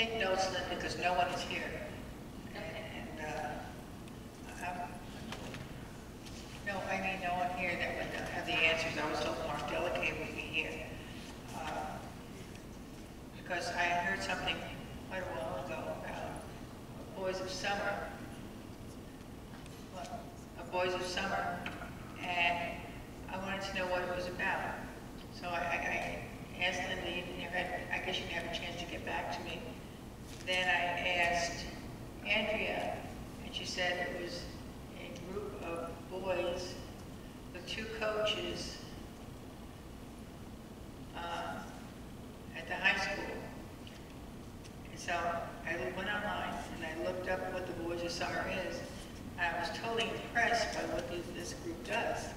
take notes, Lynn, because no one is here. No, I mean no one here that would have the answers. I was told Mark Delicate would be here. Because I heard something quite a while ago about Boys of Summer. Boys of Summer, and I wanted to know what it was about. So I asked Linda, I guess you didn't have a chance to get back to me. Then I asked Andrea, and she said it was a group of boys with 2 coaches at the high school. And so I went online and I looked up what the Boys of Summer is. And I was totally impressed by what this group does.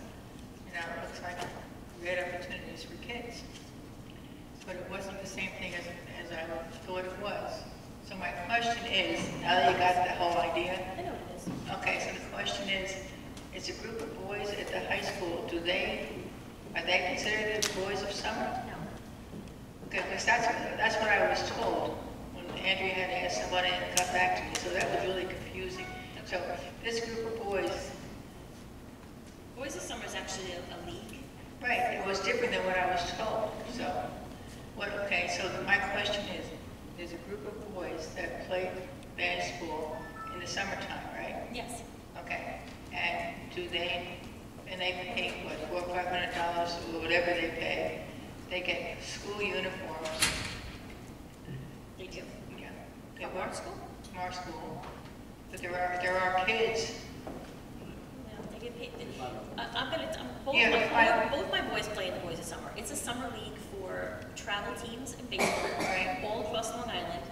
You know, it looks like great opportunities for kids. But it wasn't the same thing as I thought it was. So my question is, now that you got the whole idea? I know what it is. Okay, so the question is, it's a group of boys at the high school. Are they considered the Boys of Summer? No. Okay, because that's what I was told when Andrea had asked somebody and got back to me. So that was really confusing. So this group of boys. Boys of Summer is actually a league. Right, it was different than what I was told. So, okay, so my question is, there's a group of boys that play basketball in the summertime, right? Yes. Okay, and they pay, what, $400 or $500 or whatever they pay. They get school uniforms. They do. Yeah. They From our school? From our school. But there are kids. No, they get paid. Both my boys play in the Boys of Summer. It's a summer league for travel teams and baseball all across Long Island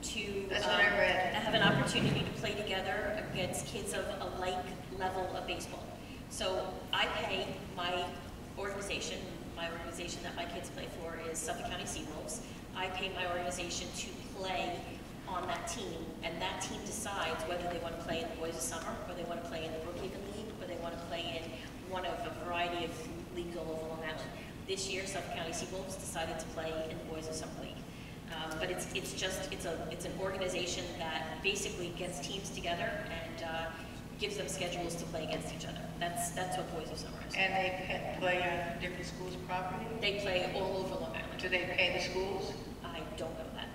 to That's what I read. have an opportunity to play together against kids of a like level of baseball. So I pay my organization that my kids play for is Suffolk County Seawolves. I pay my organization to play on that team, and that team decides whether they want to play in the Boys of Summer, or they want to play in the Brookhaven League, or they want to play in one of a variety of leagues all over Long Island. This year, Suffolk County Seawolves decided to play in the Boys of Summer League. But it's an organization that basically gets teams together and gives them schedules to play against each other. That's what Boys of Summer is. And they play on different schools' property? They play all over Long Island. Do they pay the schools? I don't know that,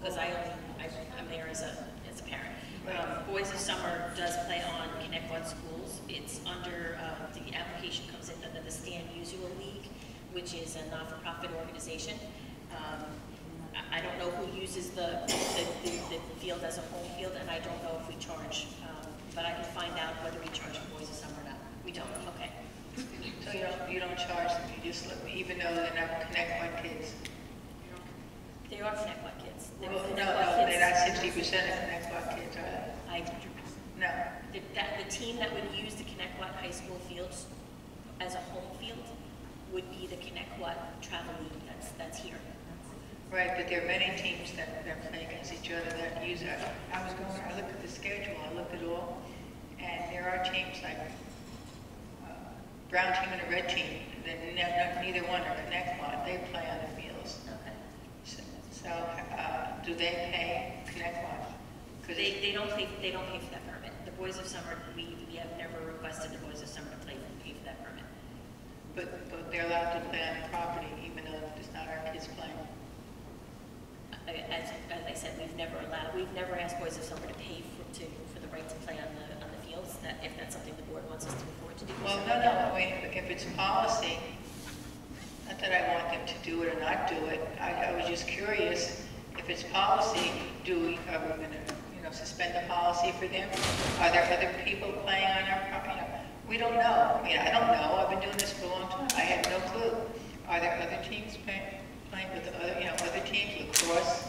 because I'm there as a parent. Right. Boys of Summer does play on Connecticut schools. It's under, the application comes in under the Stan Musial League, which is a not-for-profit organization. I don't know who uses the field as a home field, and I don't know if we charge, but I can find out whether we charge for Boys of Summer or not. We don't, okay. So you don't charge them, you just let me, even though they're not Connecticut kids? They are Connecticut kids. No, they're not 60% of Connecticut kids, are they? No. The team that would use the Connecticut High School fields as a home field would be the Connecticut Travel League that's here. Right, but there are many teams that play against each other that use it. I looked at the schedule, I looked at all, and there are teams like brown team and a red team. Neither one are Connecticut. They play on the fields. Okay. So do they pay Connecticut? They don't pay for that permit. The Boys of Summer, we have never requested the Boys of Summer to pay for that permit. But they're allowed to play on the property, even though it's not our kids playing. As I said, we've never asked Boys of Summer to pay for the right to play on the fields. If that's something the board wants us to afford to do. Well, no. I mean, if it's policy, not that I want them to do it or not do it. I was just curious. If it's policy, are we going to suspend the policy for them? Are there other people playing on our property? We don't know. I mean, I don't know. I've been doing this for a long time. I have no clue. Are there other teams playing with other teams, lacrosse,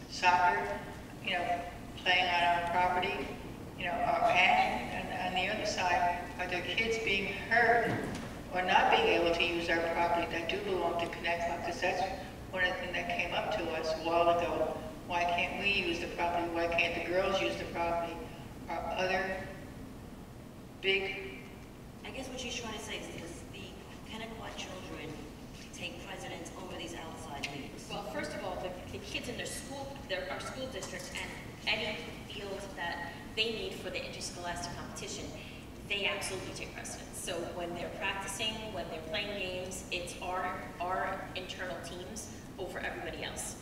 soccer, playing on our property, and on the other side, are there kids being hurt or not being able to use our property that do belong to Connecticut? Because that's one of the things that came up to us a while ago. Why can't we use the property? Why can't the girls use the property? Are other big... I guess what she's trying to say is because the Connecticut children take precedence over these outside leagues. Well, first of all, the kids in absolutely take precedence. So when they're practicing, when they're playing games, it's our internal teams over everybody else.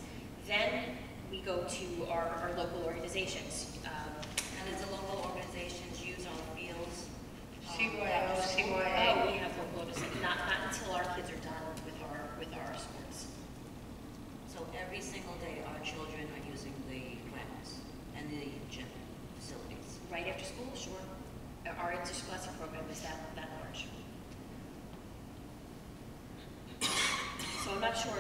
Then we go to our local organizations. And as the local organizations use our fields. CYO, Oh, CYA. we have local organizations, not until our kids are done with our sports. So every single day, our children are using the grounds and the gym facilities. Right after school, sure. Our interscholastic program is that large. So I'm not sure,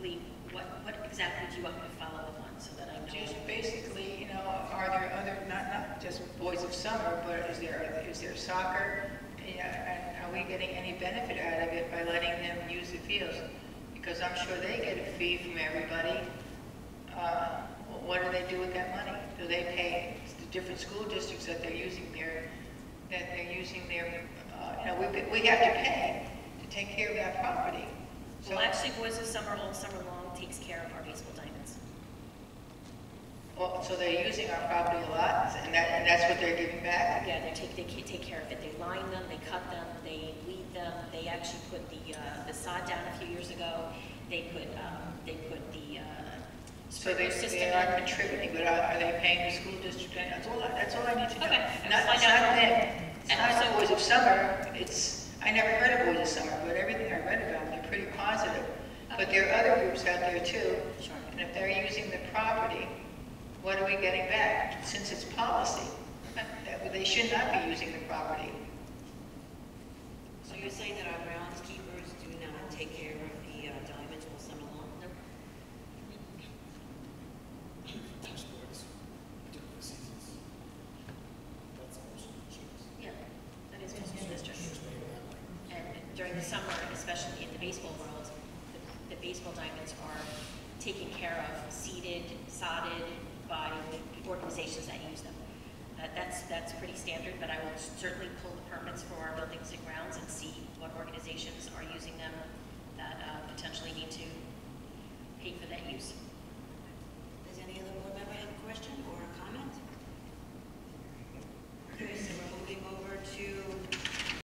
Lee, what exactly do you want me to follow up on so that I know? Just basically, you know, are there other, not just boys of summer, but is there soccer? Yeah, and are we getting any benefit out of it by letting them use the fields? Because I'm sure they get a fee from everybody. What do they do with that money? Do they pay the different school districts that they're using their, you know, we have to pay to take care of that property. So, Well, actually, Boys of Summer all summer long takes care of our baseball diamonds. so they're using our property a lot, and that's what they're giving back? Yeah, they take care of it. They line them, they cut them, they weed them. They actually put the sod down a few years ago. They put the So sprinkler system they in. are contributing, but are they paying the school district? That's all I need to know. Okay, Not find out. them. It's And not also- Boys of Summer. I never heard of Boys of Summer, but everything I read about them, they're pretty positive. But there are other groups out there too. Sure. And if they're using the property, what are we getting back? Since it's policy, that they should not be using the property. So you're saying that our groundskeepers do not take care of the diamonds all summer long? Sports, particular seasons. That's also insurance. Yeah, that is most school districts. And during the summer, especially in the baseball world, the baseball diamonds are taken care of, seeded, sodded by the organizations that use them. That's pretty standard, but I will certainly pull the permits for our buildings and grounds and see what organizations are using them that